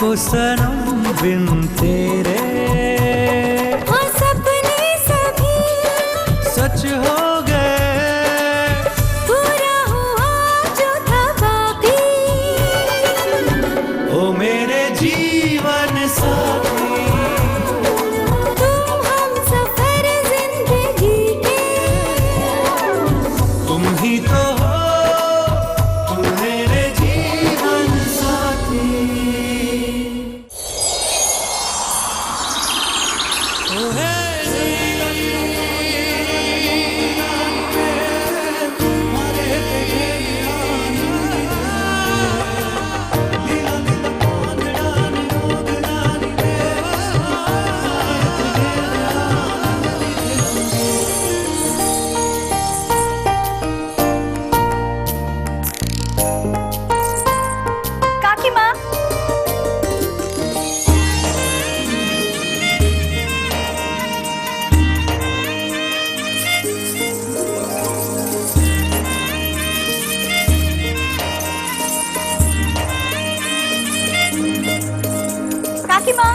मुझको सनम बिन तेरे हाँ सपने सभी सच हो गए, पूरा हुआ जो था बाकी। ओ मेरे जीवन साथी, तुम हम सफर जिंदगी के, तुम ही तो हो, तुम मेरे जीवन साथी। ओ है काकी माँ। काकी माँ।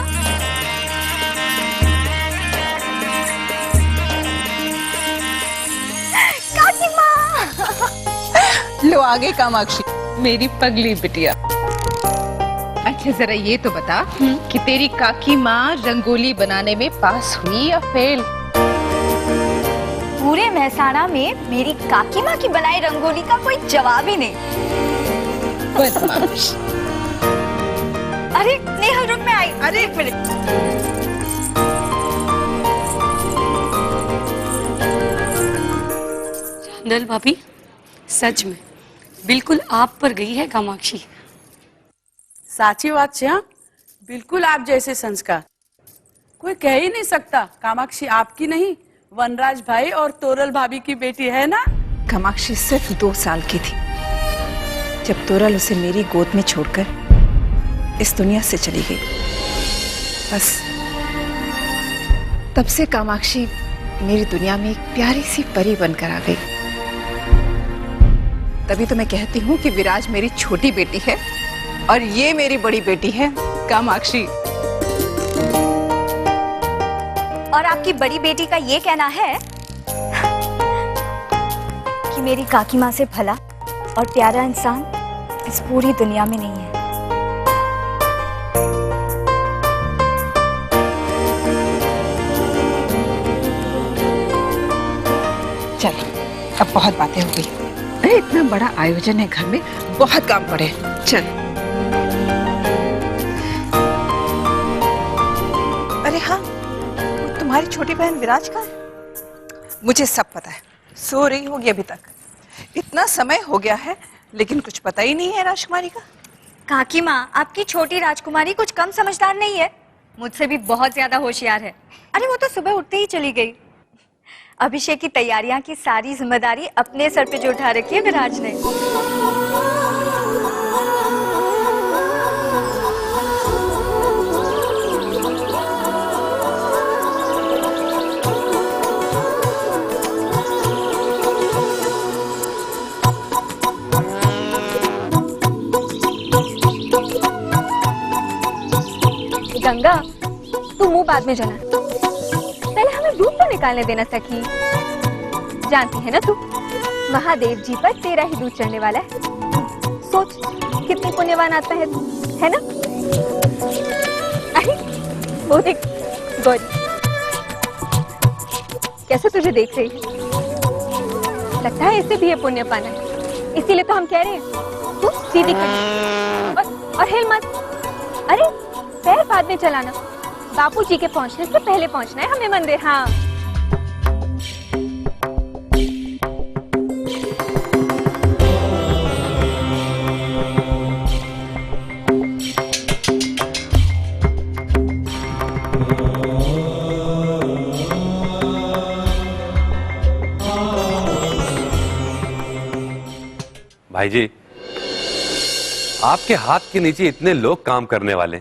काकी माँ। लो आगे कामाक्षी, मेरी पगली बिटिया। अच्छा जरा ये तो बता कि तेरी काकी माँ रंगोली बनाने में पास हुई या फेल? पूरे महसाणा में मेरी काकी माँ की बनाई रंगोली का कोई जवाब ही नहीं। बदमाश। अरे नेहा रुक, मैं आई। अरे एक मिनट। चांदल भाभी, सच में बिल्कुल आप पर गई है कामाक्षी। साची बात है। हाँ, बिल्कुल आप जैसे संस्कार कोई कह ही नहीं सकता। कामाक्षी आपकी नहीं, वनराज भाई और तोरल भाभी की बेटी है ना। कामाक्षी सिर्फ 2 साल की थी जब तोरल उसे मेरी गोद में छोड़कर इस दुनिया से चली गई। बस तब से कामाक्षी मेरी दुनिया में एक प्यारी सी परी बनकर आ गई। तभी तो मैं कहती हूँ कि विराज मेरी छोटी बेटी है और ये मेरी बड़ी बेटी है कामाक्षी। और आपकी बड़ी बेटी का ये कहना है कि मेरी काकी माँ से भला और प्यारा इंसान इस पूरी दुनिया में नहीं है। चल अब बहुत बातें हो गई। अरे इतना बड़ा आयोजन है, घर में बहुत काम पड़े। चल। अरे हाँ, तुम्हारी छोटी बहन विराज कहाँ है? मुझे सब पता है, सो रही होगी अभी तक। इतना समय हो गया है लेकिन कुछ पता ही नहीं है राजकुमारी का। काकी माँ, आपकी छोटी राजकुमारी कुछ कम समझदार नहीं है, मुझसे भी बहुत ज्यादा होशियार है। अरे वो तो सुबह उठते ही चली गई। अभिषेक की तैयारियां की सारी जिम्मेदारी अपने सर पे जो उठा रखी है विराज ने। गंगा, तू मुंह बाद में जना, पहले हमें दूध तो निकालने देना सखी। जानती है ना तू, महादेव जी पर तेरा ही दूध चढ़ने वाला है। सोच कितनी पुण्यवान आत्मा है तू, है ना? अरे वो देख गौरी कैसे तुझे देख रही है। लगता है इसे भी ये पुण्य पाना है, इसीलिए तो हम कह रहे हैं तू सीधी खड़ी और हिल मत। अरे पैर बाद में चलाना, बापूजी के पहुंचने से पहले पहुंचना है हमें मंदिर। हाँ भाई जी, आपके हाथ के नीचे इतने लोग काम करने वाले,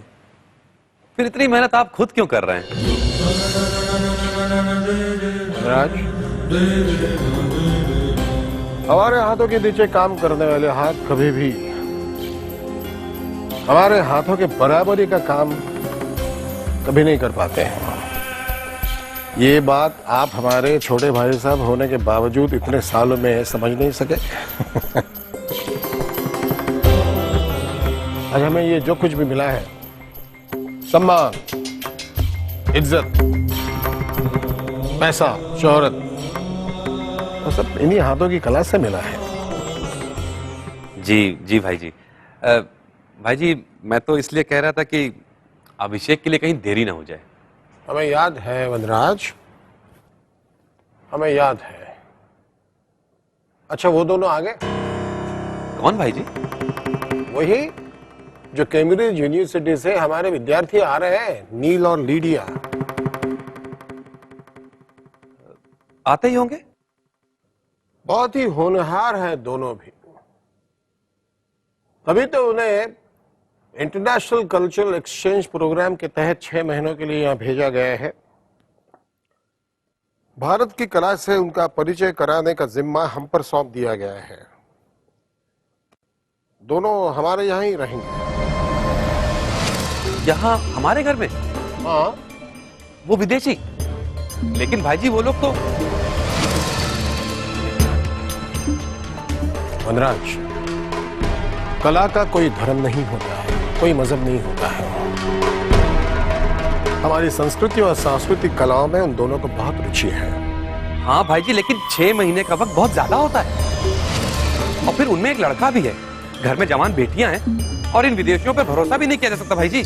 फिर इतनी मेहनत आप खुद क्यों कर रहे हैं? राज, हमारे हाथों के नीचे काम करने वाले हाथ कभी भी हमारे हाथों के बराबरी का काम कभी नहीं कर पाते हैं। ये बात आप हमारे छोटे भाई साहब होने के बावजूद इतने सालों में समझ नहीं सके। आज हमें ये जो कुछ भी मिला है, सम्मान, इज्जत, पैसा, शोहरत, वो सब इन्हीं हाथों की कला से मिला है। जी जी भाई जी। भाई जी मैं तो इसलिए कह रहा था कि अभिषेक के लिए कहीं देरी ना हो जाए। हमें याद है वनराज, हमें याद है। अच्छा वो दोनों आ गए? कौन भाई जी? वही जो कैम्ब्रिज यूनिवर्सिटी से हमारे विद्यार्थी आ रहे हैं, नील और लीडिया। आते ही होंगे। बहुत ही होनहार हैं दोनों भी। तभी तो उन्हें इंटरनेशनल कल्चरल एक्सचेंज प्रोग्राम के तहत 6 महीनों के लिए यहाँ भेजा गया है। भारत की कला से उनका परिचय कराने का जिम्मा हम पर सौंप दिया गया है। दोनों हमारे यहाँ ही रहेंगे। यहाँ हमारे घर में? हाँ। वो विदेशी? लेकिन भाई जी वो लोग तो। वनराज, कला का कोई धर्म नहीं होता है, कोई मजहब नहीं होता है। हमारी संस्कृति और सांस्कृतिक कलाओं में उन दोनों को बहुत रुचि है। हाँ भाई जी, लेकिन 6 महीने का वक्त बहुत ज्यादा होता है। और फिर उनमें एक लड़का भी है, घर में जवान बेटियां हैं, और इन विदेशियों पे भरोसा भी नहीं किया जा सकता भाई जी।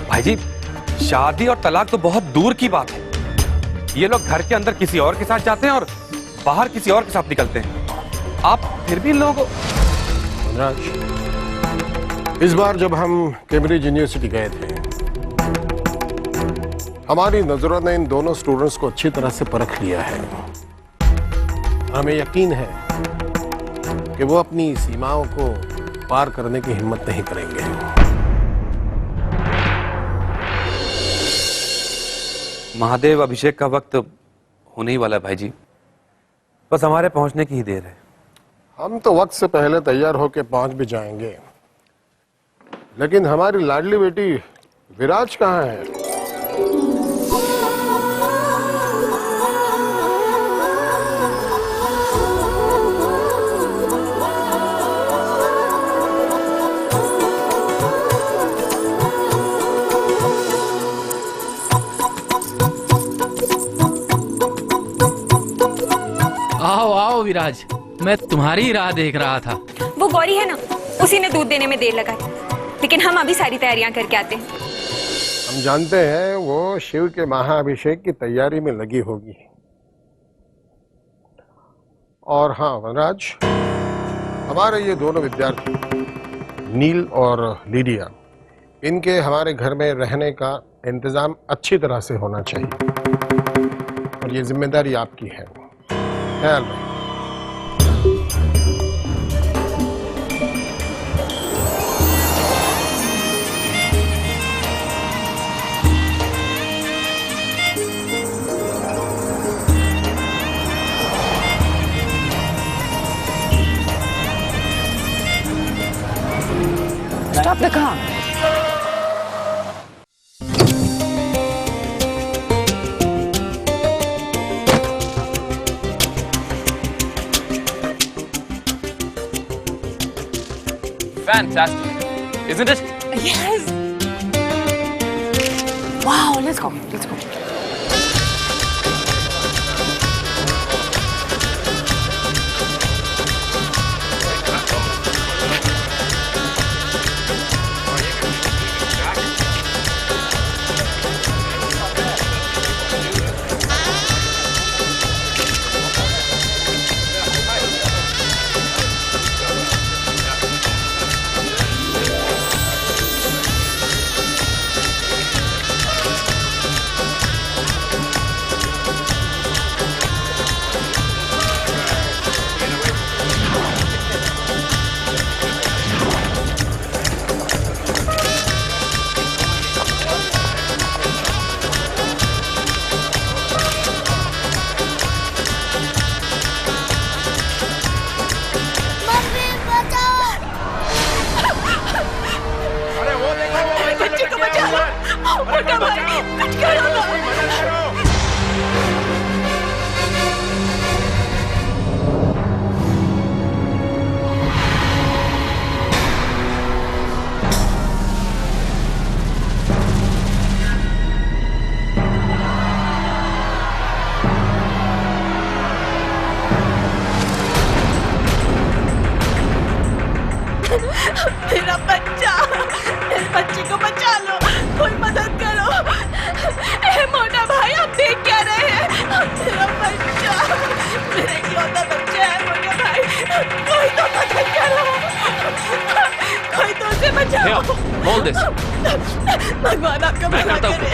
भाई जी शादी और तलाक तो बहुत दूर की बात है। ये लोग घर के अंदर किसी और के साथ जाते हैं और बाहर किसी और के साथ निकलते हैं। आप फिर भी इन लोगों को। इस बार जब हम कैम्ब्रिज यूनिवर्सिटी गए थे, हमारी नजरों ने इन दोनों स्टूडेंट्स को अच्छी तरह से परख लिया है। हमें यकीन है कि वो अपनी सीमाओं को पार करने की हिम्मत नहीं करेंगे। महादेव, अभिषेक का वक्त होने ही वाला है भाई जी। बस हमारे पहुंचने की ही देर है। हम तो वक्त से पहले तैयार होकर पहुंच भी जाएंगे, लेकिन हमारी लाडली बेटी विराज कहाँ है? आओ आओ विराज, मैं तुम्हारी ही राह देख रहा था। वो गौरी है ना, उसी ने दूध देने में देर लगाई, लेकिन हम अभी सारी तैयारियां करके आते हैं। हम जानते हैं वो शिव के महाअभिषेक की तैयारी में लगी होगी। और हाँ वनराज, हमारे ये दोनों विद्यार्थी नील और लीडिया, इनके हमारे घर में रहने का इंतजाम अच्छी तरह से होना चाहिए, और ये जिम्मेदारी आपकी है। ख्याल रखें। Stop the car. Fantastic, isn't it? Yes. Wow, let's go. Let's go. मेरा बच्चा, मेरे बच्चे को बचा लो, कोई मदद करो। ए मोटा भाई, आप देख क्या रहे हैं? मेरा बच्चा, मेरा इकलौता बच्चा है मोटा भाई, कोई तो मदद करो, कोई तो उसे बचाओ। Hold this. भगवान आपका मैं भला करता हूँ। करे।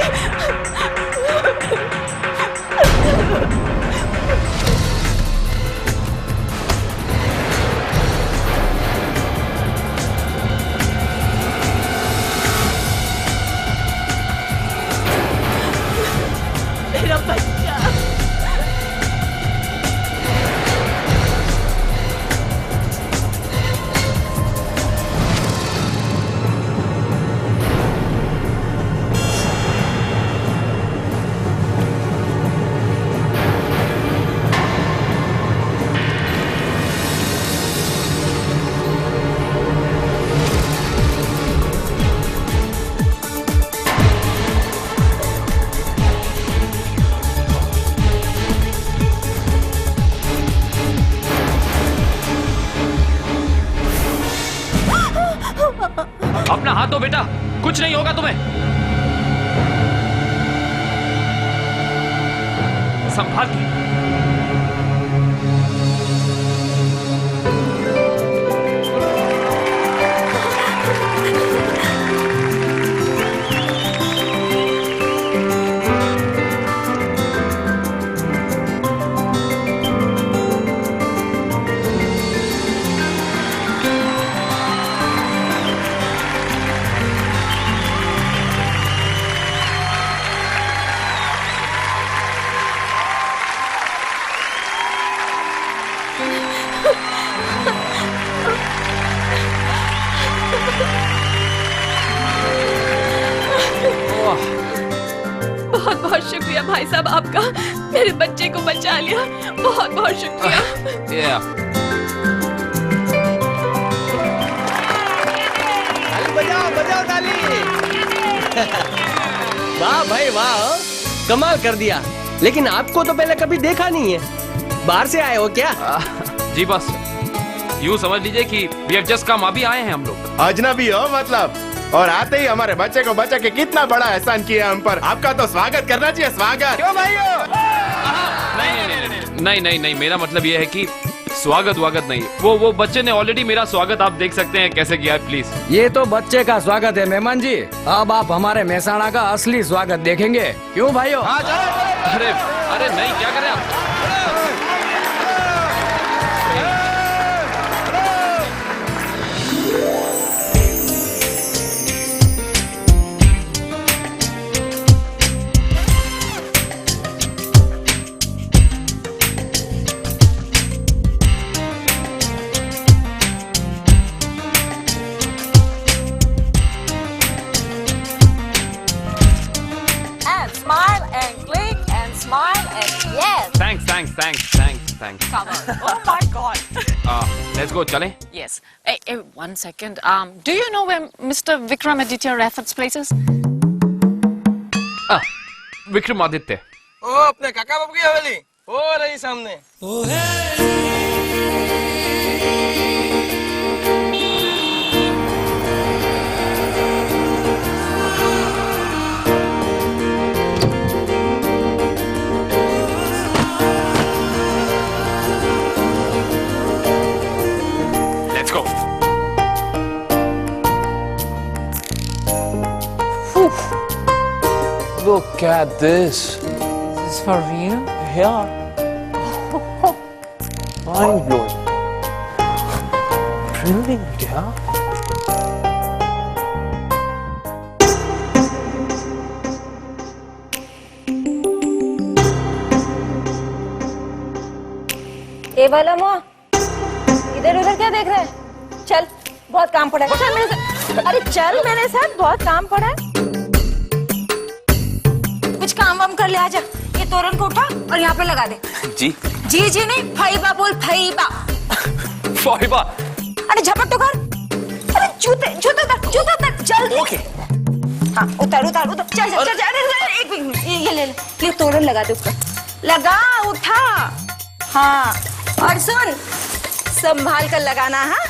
मेरा बच्चा, अपना हाथ दो बेटा, कुछ नहीं होगा तुम्हें। संभाल के। बहुत बहुत शुक्रिया भाई साहब आपका, मेरे बच्चे को बचा लिया, बहुत बहुत शुक्रिया। बजाओ बजाओ ताली। वाह भाई वाह, कमाल कर दिया। लेकिन आपको तो पहले कभी देखा नहीं है, बाहर से आए हो क्या? जी बस यूँ समझ लीजिए कि we have just come, अभी आए हैं हम लोग। अजनबी हो मतलब, और आते ही हमारे बच्चे को बचा के कितना बड़ा एहसान किया हम पर। आपका तो स्वागत करना चाहिए, स्वागत। क्यों भाइयों? नहीं, मेरा मतलब ये है कि स्वागत वागत नहीं, वो बच्चे ने ऑलरेडी मेरा स्वागत आप देख सकते हैं कैसे किया है, प्लीज। ये तो बच्चे का स्वागत है मेहमान जी, अब आप हमारे मेहसाणा का असली स्वागत देखेंगे। क्यों भाइयों? अरे नहीं, क्या करें आप? Thanks. Come on. Oh my God. Let's go, chale? Yes. Hey, 1 second. Do you know where Mr. Vikramaditya Rafat's place is? Vikramaditya. ओ अपने काका बाबू की हवेली हो रही सामने। Let's go. Look at this. Is this for real? Yeah. Mind blowing. Brilliant, yeah. ए वाला मुआ, इधर उधर क्या देख रहे हैं? चल, बहुत काम पड़ा है। चल मेरे साथ। अरे चल मेरे साथ, बहुत काम पड़ा है। कुछ काम वाम कर ले, आजा। ये तोरण को उठा और यहाँ पे लगा दे। जी जी नहीं, फाइबा बोल, फाइबा। फाइबा। अरे झपट तो कर। अरे जूते उतार, जल्दी। ओके। हाँ, उतार। चल। अरे एक मिनट, ये ले। ये तोरण लगा दे ऊपर। लगा, उठा। हाँ, और सुन, संभाल कर लगाना। हाँ,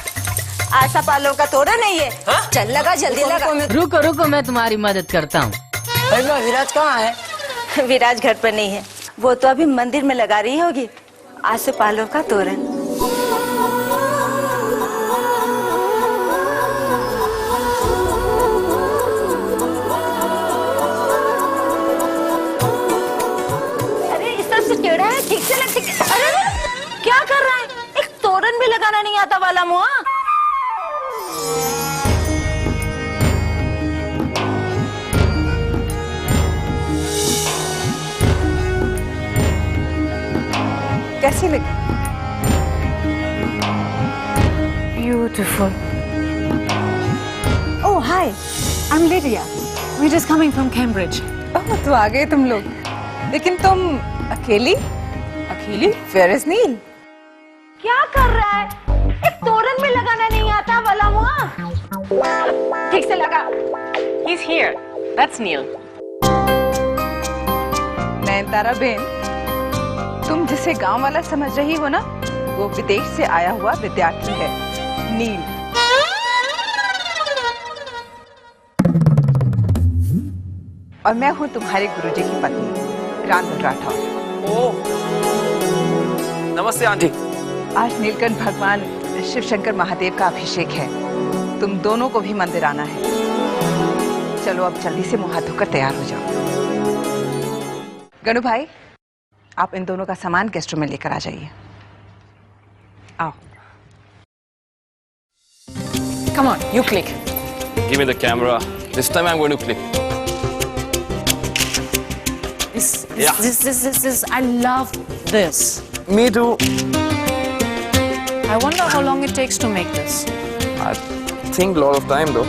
आशा पालो का तोड़ा नहीं है। चल लगा, जल्दी लगा। रुको रुको, मैं तुम्हारी मदद करता हूँ। विराज कहाँ है? विराज घर पर नहीं है, वो तो अभी मंदिर में लगा रही होगी आशा पालो का तोरण। टेढ़ा है, ठीक से लग। अरे क्या कर रहा है? एक तोरण भी लगाना नहीं आता वाला मुआ। कैसी लगी? Beautiful. Oh, hi. I'm Lydia. We're just coming from Cambridge. ओह, तो आ गए तुम लोग। लेकिन तुम अकेली? अकेली? Where is नील? क्या कर रहा है? एक तोरण भी लगाना नहीं आता वाला मुआ। ठीक से लगा। He's here. That's Neil. Nayantara Ben, तुम जिसे गांव वाला समझ रही हो ना, वो विदेश से आया हुआ विद्यार्थी है, नील। और मैं हूँ तुम्हारे गुरुजी की पत्नी, रांधुल राठौर। नमस्ते आंटी। आज नीलकंठ भगवान शिव शंकर महादेव का अभिषेक है, तुम दोनों को भी मंदिर आना है। चलो अब जल्दी से मुंह हाथ धोकर तैयार हो जाओ। गणु भाई, आप इन दोनों का सामान गेस्ट रूम में लेकर आ जाइए। आओ। Come on, you click. Give me the camera. This time I'm going to click. This. I love this. Me too. I wonder how long it takes to make this. I think a lot of time though.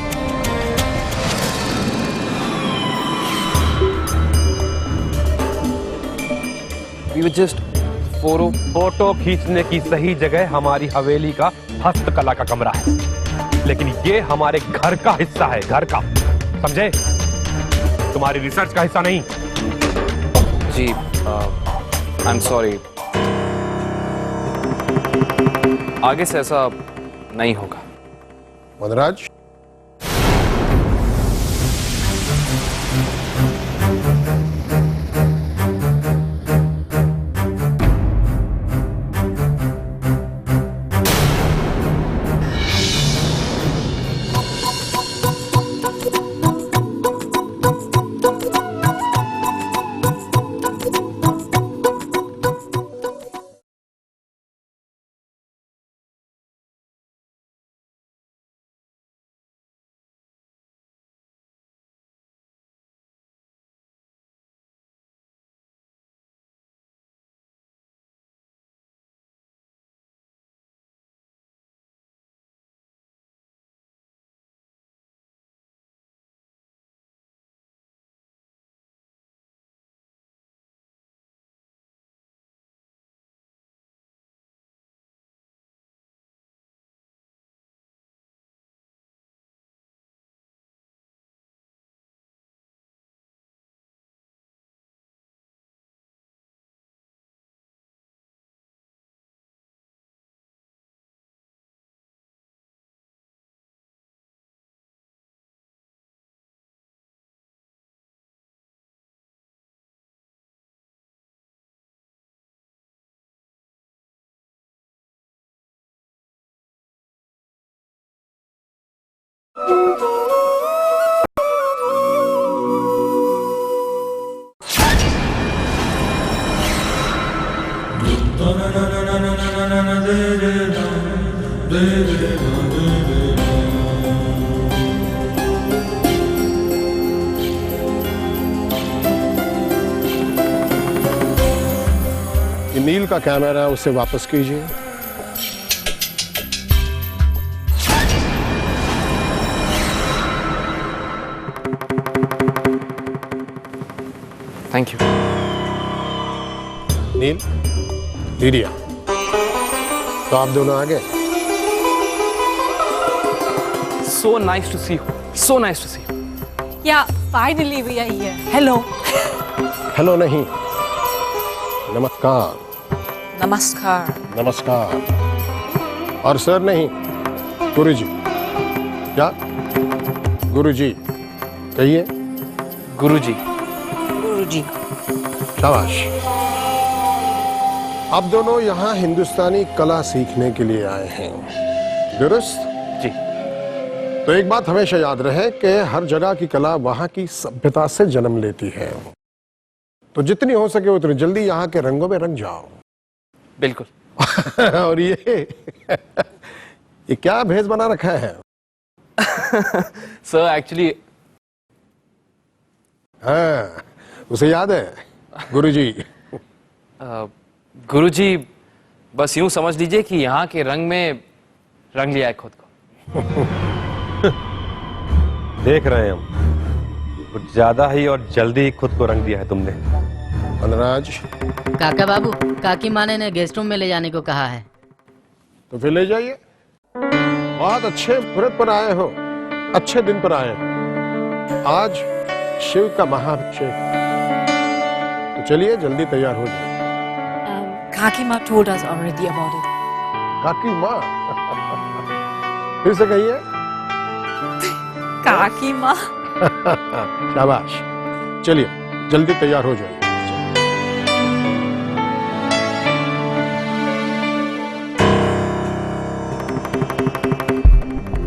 We were just photo खींचने की सही जगह हमारी हवेली का हस्तकला का कमरा है, लेकिन ये हमारे घर का हिस्सा है, घर का, समझे? तुम्हारी रिसर्च का हिस्सा नहीं। जी, I'm sorry. आगे से ऐसा नहीं होगा। वनराज, ये नील का कैमरा उसे वापस कीजिए। Thank you. नील, लीडिया, तो आप दोनों आ गए। So nice to see you. So nice to see you. Yeah, finally we are here. Hello. Hello नहीं, नमस्कार। Namaskar. नमस्कार। और सर नहीं, गुरुजी। क्या? गुरुजी कहिए। गुरुजी। गुरुजी। शाबाश। आप दोनों यहाँ हिंदुस्तानी कला सीखने के लिए आए हैं, दुरुस्त? जी। तो एक बात हमेशा याद रहे कि हर जगह की कला वहाँ की सभ्यता से जन्म लेती है। तो जितनी हो सके उतनी जल्दी यहाँ के रंगों में रंग जाओ। बिल्कुल। और ये क्या भेष बना रखा है? सर एक्चुअली हाँ, उसे याद है गुरुजी। गुरुजी बस यूं समझ लीजिए कि यहाँ के रंग में रंग लिया है खुद को। देख रहे हैं हम, कुछ ज्यादा ही और जल्दी ही खुद को रंग दिया है तुमने। वनराज। काका बाबू, काकी माने ने गेस्ट रूम में ले जाने को कहा है। तो फिर ले जाइए। बहुत अच्छे मुहूर्त पर आए हो, अच्छे दिन पर आए हो। आज शिव का महाअभिषेक। तो चलिए जल्दी तैयार हो जाइए। Kaki Ma told us already about it. काकी माँ? फिर से कहिए। Kaki Ma. शाबाश। चलिए जल्दी तैयार हो जाइए।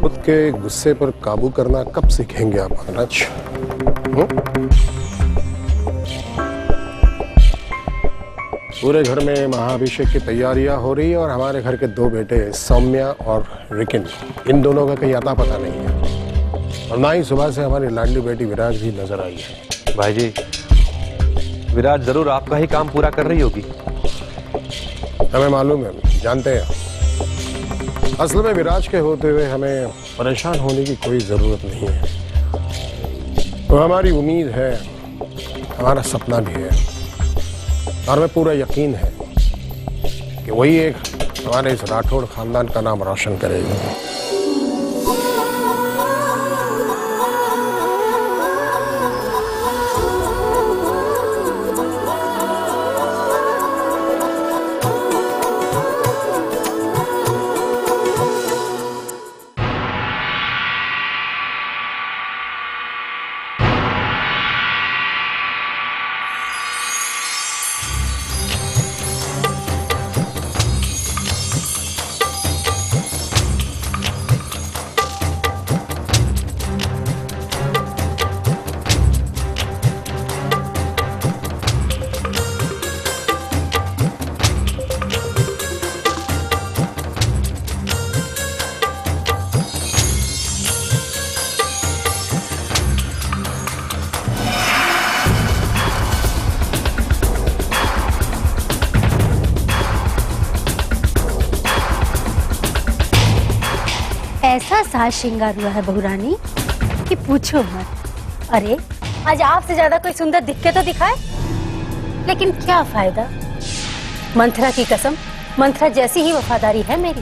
खुद के गुस्से पर काबू करना कब सीखेंगे आप महाराज? पूरे घर में महाअभिषेक की तैयारियां हो रही है और हमारे घर के दो बेटे सौम्या और रिकिन, इन दोनों का कहीं अता पता नहीं है। और ना ही सुबह से हमारी लाडली बेटी विराज भी नजर आई है। भाई जी, विराज जरूर आपका ही काम पूरा कर रही होगी। हमें मालूम है, जानते हैं। असल में विराज के होते हुए हमें परेशान होने की कोई जरूरत नहीं है। तो हमारी उम्मीद है, हमारा सपना भी है और हमें पूरा यकीन है कि वही एक हमारे इस राठौड़ खानदान का नाम रोशन करेगी। ऐसा साज श्रृंगार हुआ है बहुरानी कि पूछो मत। अरे आज आपसे ज्यादा कोई सुंदर दिख के तो दिखाए, लेकिन क्या फायदा। मंथरा की कसम, मंथरा जैसी ही वफादारी है मेरी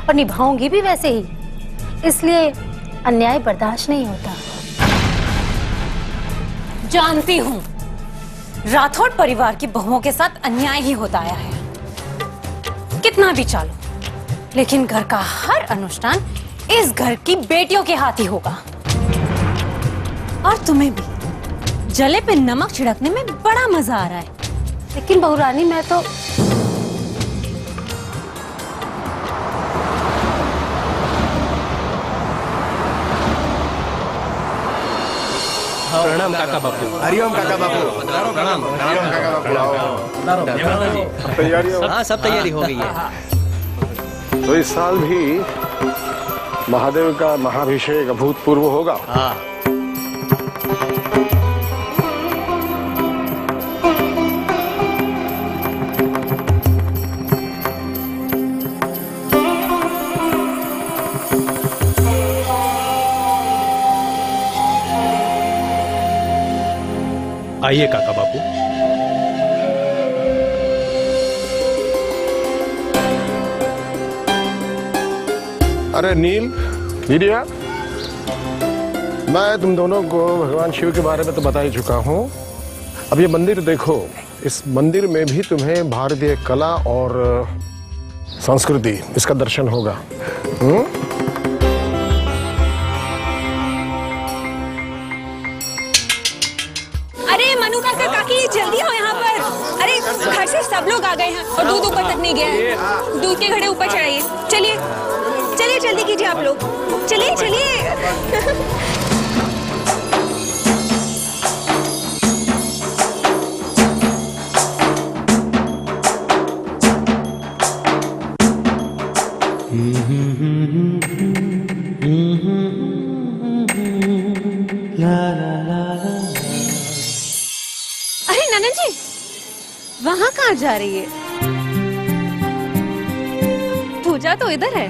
और निभाऊंगी भी वैसे ही। इसलिए अन्याय बर्दाश्त नहीं होता। जानती हूँ राठौड़ परिवार की बहुओं के साथ अन्याय ही होता आया है। कितना भी चालो, लेकिन घर का हर अनुष्ठान इस घर की बेटियों के हाथ ही होगा। और तुम्हें भी जले पे नमक छिड़कने में बड़ा मजा आ रहा है। लेकिन बहुरानी मैं तो प्रणाम काका बापू। हरिओम काका बापू। प्रणाम। हरिओम काका बापू। तैयारी हाँ, सब तैयारी हो गई है। तो इस साल भी महादेव का महाअभिषेक अभूतपूर्व होगा। हाँ। आइए काका बापू। अरे नील, मीडिया, मैं तुम दोनों को भगवान शिव के बारे में तो बता ही चुका हूँ। अब ये मंदिर देखो, इस मंदिर में भी तुम्हें भारतीय कला और संस्कृति, इसका दर्शन होगा। मनु काका काकी जल्दी हो यहाँ पर। अरे घर से सब लोग आ गए हैं और दूध ऊपर तक नहीं गया है। दूध के घड़े ऊपर चढ़ाइए। चलिए चलिए जल्दी कीजिए आप लोग, चलिए चलिए। अरे ननद जी, वहाँ कहाँ जा रही है? पूजा तो इधर है।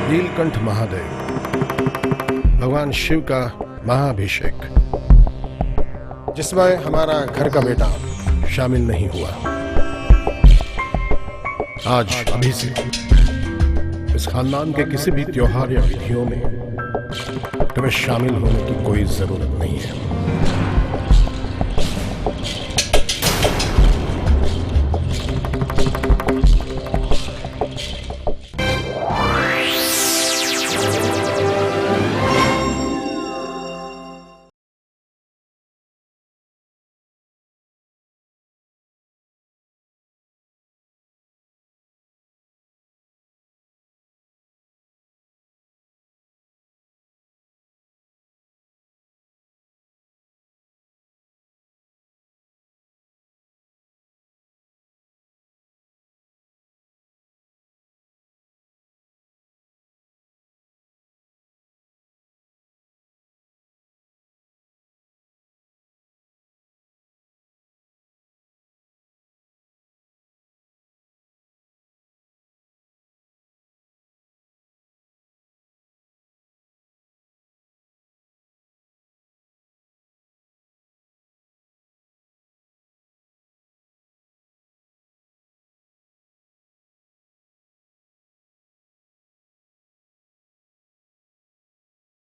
नीलकंठ महादेव, भगवान शिव का महाअभिषेक, जिसमें हमारा घर का बेटा शामिल नहीं हुआ। आज अभी से इस खानदान के किसी भी त्योहार या विधियों में तुम्हें शामिल होने की कोई जरूरत नहीं है।